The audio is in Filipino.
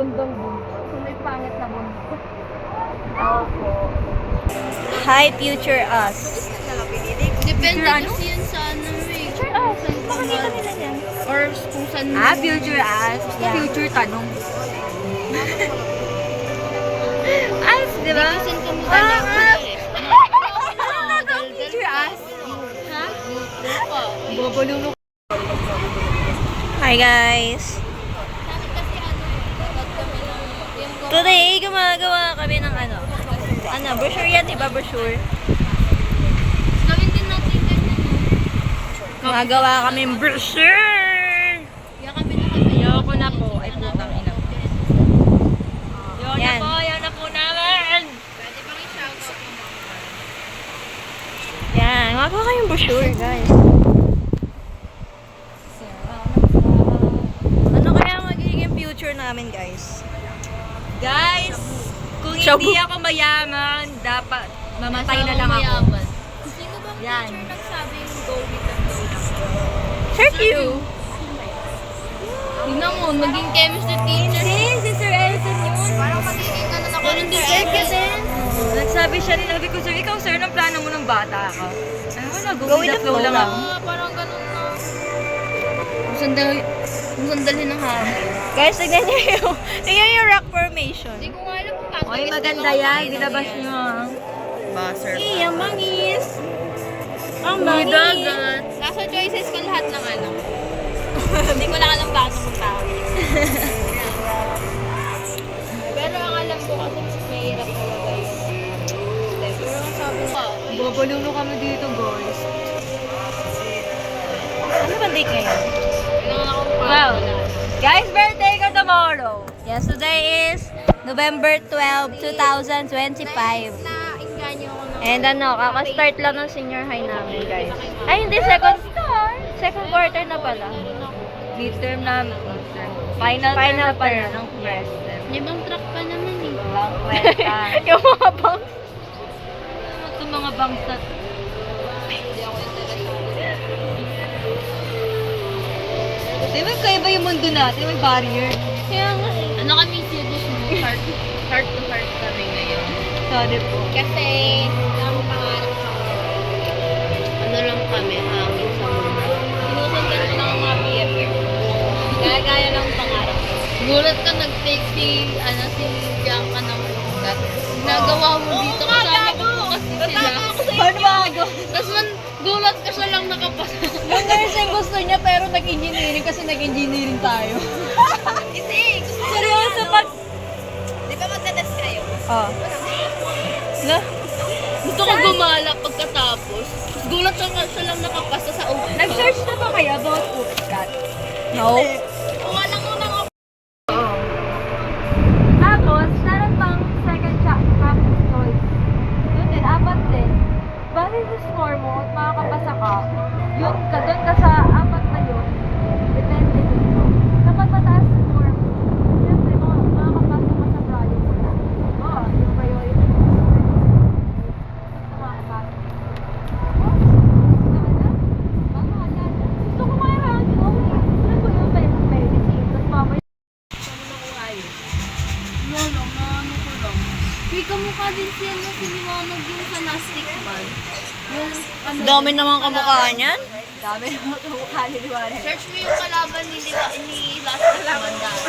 magandang bunda. Kung may pangit na bunda. Opo. Hi, future us. Depende Future ano? kasi yun sa ano eh. Future us. Pakikita nila yan. Or kung saan Future us. Yeah. Future tanong. As, di ba? Kasi kung Future us. Ha? Babalunok. Hi, guys. Today, gumagawa kami ng brochure yan, diba? Brochure. Gawin din natin ganyan. Gumagawa kami ng brochure. Kaya kami na kami. Ayoko na po. Ay, putang ina. Yan. Yan na po namin. Pwede bang i-shoutout mo mga? Yan. Gumagawa kayong brochure, guys. Ano kaya magiging future namin, guys? Guys, kung hindi ako mayaman, dapat mamatay na lang ako. Mayaman. Sino bang Yan. teacher nagsabing go with the flow lang? Sir Q. Tingnan mo, maging chemistry teacher. Si Sir Elson yun. Parang magiging ano na ko ng Sir din. Nagsabi siya rin, sabi ko, sir, ikaw sir, anong plano mo ng bata ka? Ano na, go with the flow lang ako. Parang ganun na. Sandali ng hangin. Guys, tignan niyo yung rock formation. Hindi ko nga alam kung paano. Oy, maganda yan. Dinabas niyo ah. Buzzer. Ang bangis. Ang May bangis. dagat. Nasa choices ko lahat ng ano. Hindi ko lang alam paano kung tawag. Pero ang alam ko kasi mahirap talaga yun. Pero ang sabi ko, Babalunok kami dito, guys. Ano ba date ngayon? kailangan akong Wow. Guys, birthday ko tomorrow. Yes, today is November 12, 2025. Na-inganyo ako ng And kaka-start lang ng senior high namin, guys. Ay, hindi, second quarter na pala. Midterm na, final na pala ng first term. May ibang track pa naman eh. Walang kwenta. Yung mga bangs. Itong mga bangs na Hindi ako interesado. Di ba kaya ba yung mundo natin? May barrier. Kaya nga eh. Ano kami serious mo? Heart to heart kami ngayon. Sorry po. Kasi, ang pangarap ko, ano lang kami, hangin sa mundo. Sinusundan ko lang ang mga BFF. Gaya-gaya lang ang pangarap ko. Gulat ka nag-take si Bianca ng ugat. Nagawa mo dito, kasama ko po kasi sila. Paano ba ako? Tapos gulat ka siya lang nakapasa. Yung nursing gusto niya pero nag-engineering kasi nag-engineering tayo. Hindi, gusto ko Seryoso pag... Di ba magdadas kayo? Oh. No? Gusto ko gumala pagkatapos. Tapos gulat siya lang nakapasa sa ugat. Nag-search na ba kayo about Upscat? No? Kung alam mo nang Oo. Tapos, meron pang second practice choice. Yun din, apat din. Bali sa score mo at makakapasa ka, yun ka, doon ka sa apat na yun. Depende dito. Kapag mataas score mo, siyempre, makakapasa ka sa project mo. Oo, yung priority mo. Basta makakapasa. Gusto ko marami. Okay. Ano ko yung medicine? Tapos mamaya May kamukha din siya na siniwanag yung sa Nastic Man. Yung ano, dami naman kamukha niyan. Dami naman kamukha ni Liwanag. search mo yung kalaban ni Lastic Man dati.